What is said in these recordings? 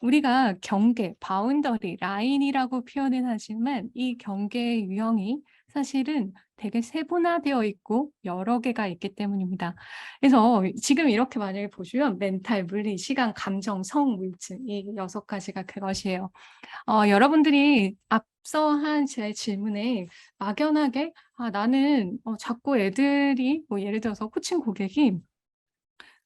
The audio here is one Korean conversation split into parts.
우리가 경계, 바운더리, 라인이라고 표현은 하지만 이 경계의 유형이 사실은 되게 세분화되어 있고 여러 개가 있기 때문입니다. 그래서 지금 이렇게 만약에 보시면 멘탈, 물리, 시간, 감정, 성, 물질 이 6가지가 그것이에요. 여러분들이 앞서 한 제 질문에 막연하게 나는 자꾸 애들이 뭐 예를 들어서 코칭 고객이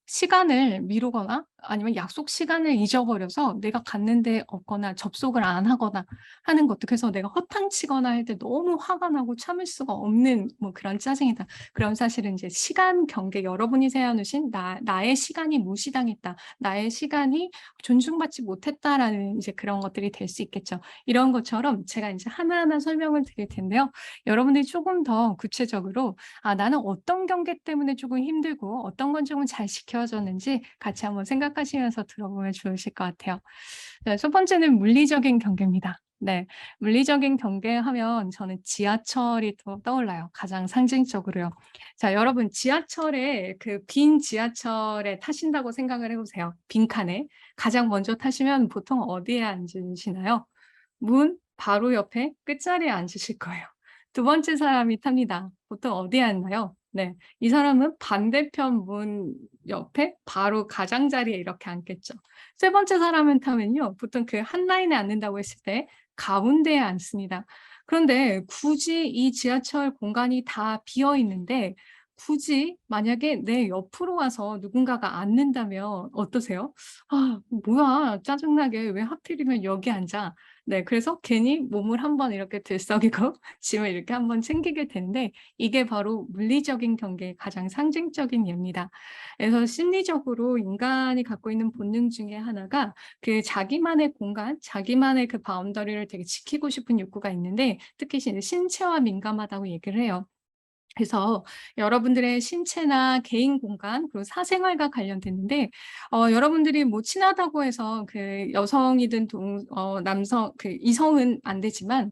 시간을 미루거나 아니면 약속 시간을 잊어버려서 내가 갔는데 없거나 접속을 안 하거나 하는 것도 그래서 내가 허탕치거나 할 때 너무 화가 나고 참을 수가 없는 뭐 그런 짜증이다. 그럼 사실은 이제 시간 경계 여러분이 세워 놓으신 나의 시간이 무시당했다. 나의 시간이 존중받지 못했다라는 이제 그런 것들이 될 수 있겠죠. 이런 것처럼 제가 이제 하나하나 설명을 드릴 텐데요. 여러분들이 조금 더 구체적으로 나는 어떤 경계 때문에 조금 힘들고 어떤 건 조금 잘 지켜졌는지 같이 한번 생각하시면서 들어보면 좋으실 것 같아요. 네, 첫 번째는 물리적인 경계입니다. 네. 물리적인 경계하면 저는 지하철이 또 떠올라요, 가장 상징적으로요. 자, 여러분 지하철에 그 빈 지하철에 타신다고 생각을 해 보세요. 빈칸에. 가장 먼저 타시면 보통 어디에 앉으시나요? 문 바로 옆에 끝자리에 앉으실 거예요. 두 번째 사람이 탑니다. 보통 어디에 앉나요? 네. 이 사람은 반대편 문 옆에 바로 가장자리에 이렇게 앉겠죠. 세 번째 사람은 타면요. 보통 그 한 라인에 앉는다고 했을 때 가운데에 앉습니다. 그런데 굳이 이 지하철 공간이 다 비어 있는데 굳이 만약에 내 옆으로 와서 누군가가 앉는다면 어떠세요? '아 뭐야 짜증나게 왜 하필이면 여기 앉아.' 네. 그래서 괜히 몸을 한번 이렇게 들썩이고 짐을 이렇게 한번 챙기게 되는데 이게 바로 물리적인 경계의 가장 상징적인 예입니다. 그래서 심리적으로 인간이 갖고 있는 본능 중에 하나가 그 자기만의 공간, 자기만의 그 바운더리를 되게 지키고 싶은 욕구가 있는데 특히 신체와 민감하다고 얘기를 해요. 그래서 여러분들의 신체나 개인 공간 그리고 사생활과 관련됐는데 여러분들이 뭐 친하다고 해서 그 여성이든 남성 그 이성은 안 되지만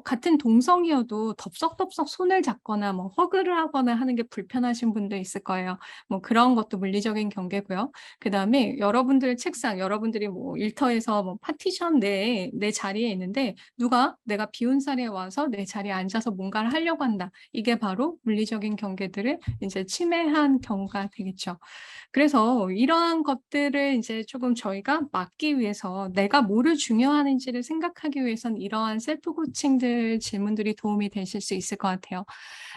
같은 동성이어도 덥석덥석 손을 잡거나 뭐 허그를 하거나 하는 게 불편하신 분도 있을 거예요. 뭐 그런 것도 물리적인 경계고요. 그다음에 여러분들의 책상 여러분들이 뭐 일터에서 뭐 파티션 내에 내 자리에 있는데 누가 내가 비운 자리에 와서 내 자리에 앉아서 뭔가를 하려고 한다. 이게 바로 물리적인 경계들을 이제 침해한 경우가 되겠죠. 그래서 이러한 것들을 이제 조금 저희가 막기 위해서 내가 뭐를 중요하는지를 생각하기 위해선 이러한 셀프 코칭들 질문들이 도움이 되실 수 있을 것 같아요.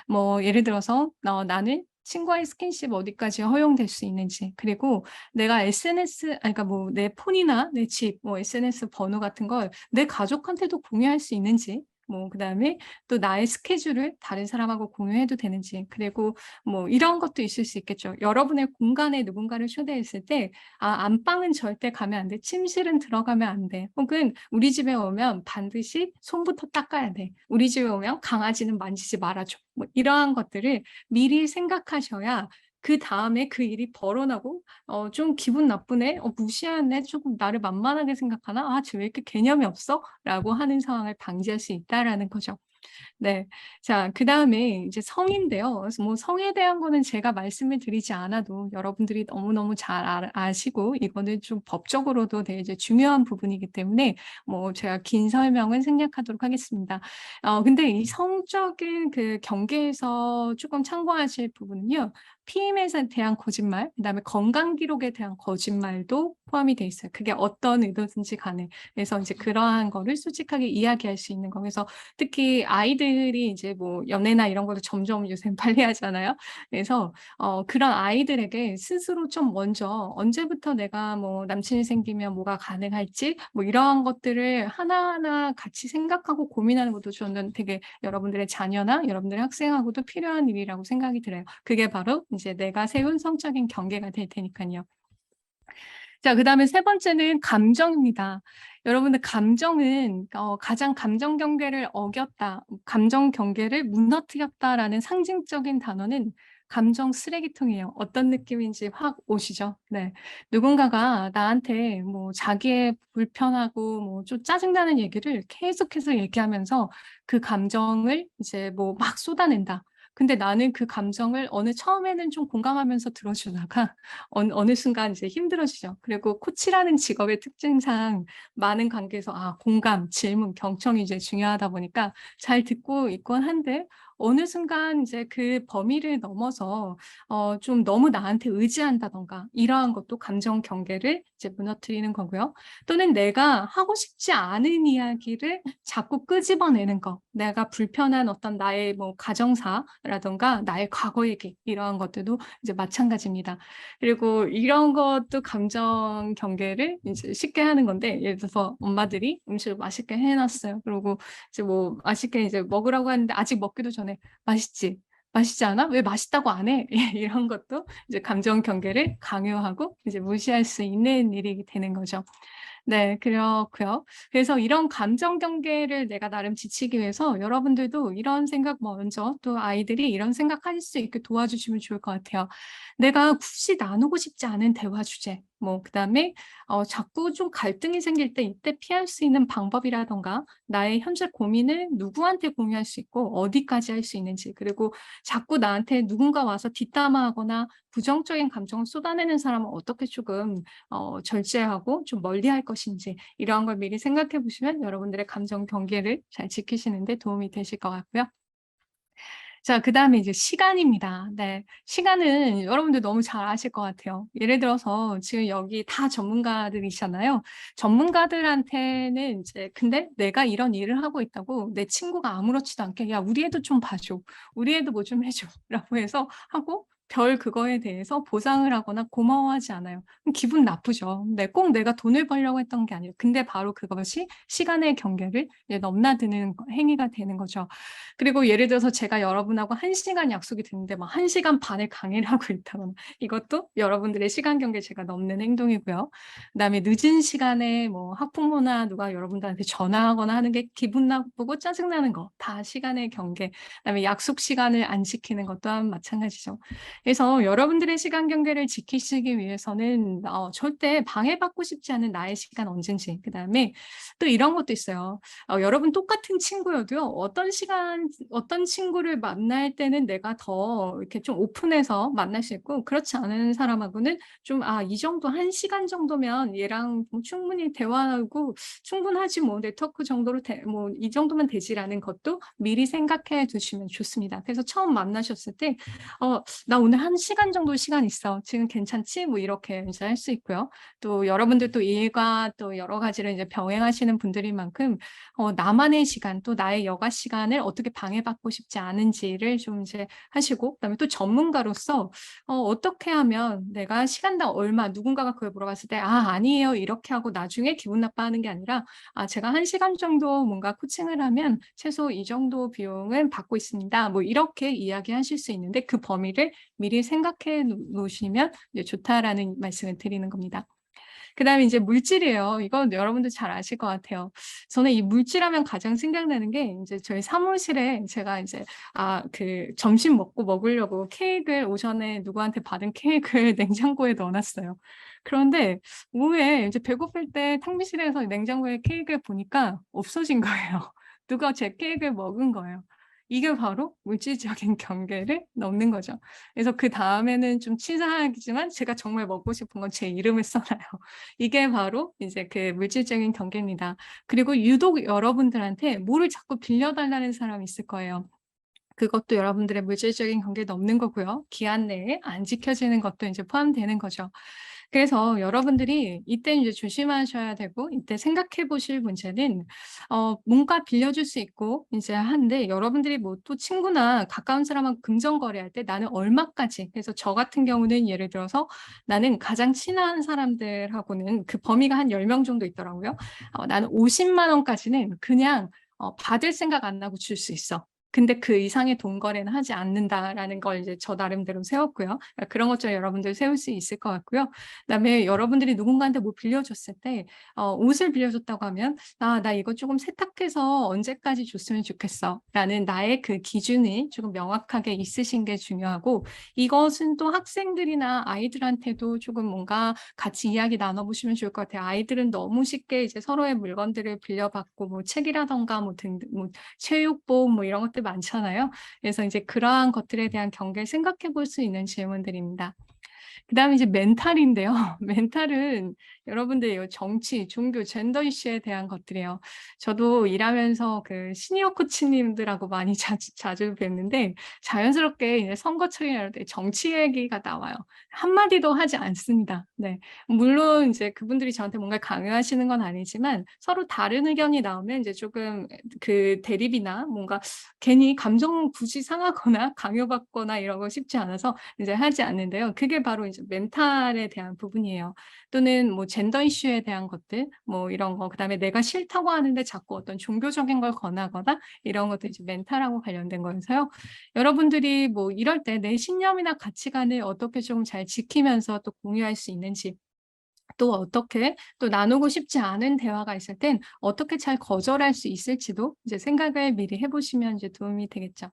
뭐 예를 들어서 나는 친구와의 스킨십 어디까지 허용될 수 있는지 그리고 내가 SNS 그러니까 뭐 내 폰이나 내 집 뭐 SNS 번호 같은 걸 내 가족한테도 공유할 수 있는지 뭐 그다음에 또 나의 스케줄을 다른 사람하고 공유해도 되는지 그리고 뭐 이런 것도 있을 수 있겠죠. 여러분의 공간에 누군가를 초대했을 때 안방은 절대 가면 안 돼. 침실은 들어가면 안 돼. 혹은 우리 집에 오면 반드시 손부터 닦아야 돼. 우리 집에 오면 강아지는 만지지 말아 줘. 뭐 이러한 것들을 미리 생각하셔야 그다음에 그 일이 벌어나고 '좀 기분 나쁘네. 무시하네. 조금 나를 만만하게 생각하나? 아 쟤 왜 이렇게 개념이 없어?'라고 하는 상황을 방지할 수 있다라는 거죠. 네. 자 그다음에 이제 성인데요. 그래서 뭐 성에 대한 거는 제가 말씀을 드리지 않아도 여러분들이 너무너무 잘 아시고 이거는 좀 법적으로도 되게 이제 중요한 부분이기 때문에 뭐 제가 긴 설명은 생략하도록 하겠습니다. 근데 이 성적인 그 경계에서 조금 참고하실 부분은요. 피임에 대한 거짓말 그다음에 건강 기록에 대한 거짓말도 포함이 돼 있어요. 그게 어떤 의도든지 간에. 그래서 이제 그러한 거를 솔직하게 이야기할 수 있는 거. 그래서 특히 아이들이 이제 뭐 연애나 이런 거를 점점 요새는 빨리 하잖아요. 그래서 그런 아이들에게 스스로 좀 먼저 언제부터 내가 뭐 남친이 생기면 뭐가 가능할지 뭐 이러한 것들을 하나하나 같이 생각하고 고민하는 것도 저는 되게 여러분들의 자녀나 여러분들의 학생하고도 필요한 일이라고 생각이 들어요. 그게 바로 이제 내가 세운 성적인 경계가 될 테니깐요. 자 그다음에 세 번째는 감정입니다. 여러분들 감정은 가장 감정 경계를 어겼다, 감정 경계를 무너뜨렸다라는 상징적인 단어는 감정 쓰레기통이에요. 어떤 느낌인지 확 오시죠? 네. 누군가가 나한테 뭐 자기의 불편하고 뭐 좀 짜증나는 얘기를 계속해서 얘기하면서 그 감정을 이제 뭐 막 쏟아낸다. 근데 나는 그 감정을 처음에는 좀 공감하면서 들어주다가 어느 순간 이제 힘들어지죠. 그리고 코치라는 직업의 특징상 많은 관계에서 공감, 질문, 경청이 이제 중요하다 보니까 잘 듣고 있곤 한데 어느 순간 이제 그 범위를 넘어서 좀 너무 나한테 의지한다든가 이러한 것도 감정 경계를 이제 무너뜨리는 거고요. 또는 내가 하고 싶지 않은 이야기를 자꾸 끄집어내는 거. 내가 불편한 어떤 나의 뭐 가정사라든가 나의 과거 얘기 이러한 것들도 이제 마찬가지입니다. 그리고 이런 것도 감정 경계를 이제 쉽게 하는 건데 예를 들어서 엄마들이 음식을 맛있게 해 놨어요. 그러고 이제 뭐 맛있게 이제 먹으라고 하는데 아직 먹기도 전에 "맛있지? 맛있지 않아? 왜 맛있다고 안 해?" 이런 것도 이제 감정 경계를 강요하고 이제 무시할 수 있는 일이 되는 거죠. 네, 그렇고요. 그래서 이런 감정 경계를 내가 나름 지키기 위해서 여러분들도 이런 생각 먼저 또 아이들이 이런 생각할 수 있게 도와주시면 좋을 것 같아요. 내가 굳이 나누고 싶지 않은 대화 주제, 뭐 그다음에 자꾸 좀 갈등이 생길 때 이때 피할 수 있는 방법이라든가 나의 현재 고민을 누구한테 공유할 수 있고 어디까지 할 수 있는지, 그리고 자꾸 나한테 누군가 와서 뒷담화하거나 부정적인 감정을 쏟아내는 사람은 어떻게 조금 절제하고 좀 멀리할 것인지, 이러한 걸 미리 생각해 보시면 여러분들의 감정 경계를 잘 지키시는 데 도움이 되실 것 같고요. 자, 그다음에 이제 시간입니다. 네. 시간은 여러분들 너무 잘 아실 것 같아요. 예를 들어서 지금 여기 다 전문가들이잖아요. 전문가들한테는 이제 "근데 내가 이런 일을 하고 있다고 내 친구가 아무렇지도 않게 '야 우리 애도 좀 봐 줘. 우리 애도 뭐 좀 해 줘.'라고 해서 하고 별 그거에 대해서 보상을 하거나 고마워하지 않아요. 그럼 기분 나쁘죠. 네, 꼭 내가 돈을 벌려고 했던 게 아니에요. 근데 바로 그것이 시간의 경계를 이제 넘나드는 행위가 되는 거죠. 그리고 예를 들어서 제가 여러분하고 1 시간 약속이 됐는데 막 1 시간 반을 강의를 하고 있다거나, 이것도 여러분들의 시간 경계 제가 넘는 행동이고요. 그다음에 늦은 시간에 뭐 학부모나 누가 여러분들한테 전화하거나 하는 게 기분 나쁘고 짜증 나는 거 다 시간의 경계. 그다음에 약속 시간을 안 지키는 것 또한 마찬가지죠. 그래서 여러분들의 시간 경계를 지키시기 위해서는 절대 방해받고 싶지 않은 나의 시간 언젠지, 그다음에 또 이런 것도 있어요. 여러분 똑같은 친구여도요. 어떤 친구를 만날 때는 내가 더 이렇게 좀 오픈해서 만날 수 있고, 그렇지 않은 사람하고는 좀 '이 정도 1 시간 정도면 얘랑 뭐 충분히 대화하고 충분하지 뭐. 네트워크 정도로 뭐 이 정도면 되지.'라는 것도 미리 생각해 두시면 좋습니다. 그래서 처음 만나셨을 때 "나 오늘 1 시간 정도 시간 있어. 지금 괜찮지?" 뭐 이렇게 이제 할 수 있고요. 또 여러분들도 일과 또 여러 가지를 이제 병행하시는 분들인 만큼 나만의 시간 또 나의 여가 시간을 어떻게 방해받고 싶지 않은지를 좀 이제 하시고, 그다음에 또 전문가로서 어떻게 하면 내가 시간당 얼마, 누군가가 그걸 물어봤을 때 "아 아니에요." 이렇게 하고 나중에 기분 나빠하는 게 아니라 제가 1 시간 정도 뭔가 코칭을 하면 최소 이 정도 비용은 받고 있습니다." 뭐 이렇게 이야기하실 수 있는데 그 범위를 미리 생각해 놓으시면 이제 좋다라는 말씀을 드리는 겁니다. 그다음에 이제 물질이에요. 이건 여러분도 잘 아실 것 같아요. 저는 이 물질하면 가장 생각나는 게 인제 저희 사무실에 제가 이제 점심 먹으려고 케익을 오전에 누구한테 받은 케익을 냉장고에 넣어 놨어요. 그런데 오후에 이제 배고플 때 탕비실에서 냉장고에 케익을 보니까 없어진 거예요. 누가 제 케익을 먹은 거예요. 이게 바로 물질적인 경계를 넘는 거죠. 그래서 그다음에는 좀 치사하지만 제가 정말 먹고 싶은 건 제 이름을 써 놔요. 이게 바로 이제 그 물질적인 경계입니다. 그리고 유독 여러분들한테 뭐를 자꾸 빌려 달라는 사람이 있을 거예요. 그것도 여러분들의 물질적인 경계를 넘는 거고요. 기한 내에 안 지켜지는 것도 이제 포함되는 거죠. 그래서 여러분들이 이때 이제 조심하셔야 되고 이때 생각해 보실 문제는 뭔가 빌려줄 수 있고 이제 한데, 여러분들이 뭐 또 친구나 가까운 사람하고 금전 거래할 때 나는 얼마까지, 그래서 저 같은 경우는 예를 들어서 나는 가장 친한 사람들하고는 그 범위가 한 10명 정도 있더라고요. 나는 50만 원까지는 그냥 받을 생각 안 하고 줄 수 있어. 근데 그 이상의 돈 거래는 하지 않는다라는 걸 이제 저 나름대로 세웠고요. 그런 것처럼 여러분들 세울 수 있을 것 같고요. 그다음에 여러분들이 누군가한테 뭐 빌려줬을 때 옷을 빌려줬다고 하면 나 이거 조금 세탁해서 언제까지 줬으면 좋겠어."라는 나의 그 기준이 조금 명확하게 있으신 게 중요하고, 이것은 또 학생들이나 아이들한테도 조금 뭔가 같이 이야기 나눠 보시면 좋을 것 같아요. 아이들은 너무 쉽게 이제 서로의 물건들을 빌려받고 뭐 책이라든가 뭐 등등 뭐 체육복 뭐 이런 것들 많잖아요. 그래서 이제 그러한 것들에 대한 경계를 생각해 볼 수 있는 질문들입니다. 그다음에 이제 멘탈인데요. 멘탈은 여러분들 요 정치, 종교, 젠더 이슈에 대한 것들이에요. 저도 일하면서 그 시니어 코치님들하고 많이 자주 뵀는데 자연스럽게 이제 선거철이나 이럴 때 정치 얘기가 나와요. 한마디도 하지 않습니다. 네. 물론 이제 그분들이 저한테 뭔가 강요하시는 건 아니지만 서로 다른 의견이 나오면 이제 조금 그 대립이나 뭔가 괜히 감정 굳이 상하거나 강요받거나 이러고 싶지 않아서 이제 하지 않는데요. 그게 바로 이제 멘탈에 대한 부분이에요. 또는 뭐 젠더 이슈에 대한 것들 뭐 이런 거 그다음에 내가 싫다고 하는데 자꾸 어떤 종교적인 걸 권하거나 이런 것도 이제 멘탈하고 관련된 거여서요. 여러분들이 뭐 이럴 때 내 신념이나 가치관을 어떻게 좀 잘 지키면서 또 공유할 수 있는지 또 어떻게 또 나누고 싶지 않은 대화가 있을 땐 어떻게 잘 거절할 수 있을지도 이제 생각을 미리 해 보시면 이제 도움이 되겠죠.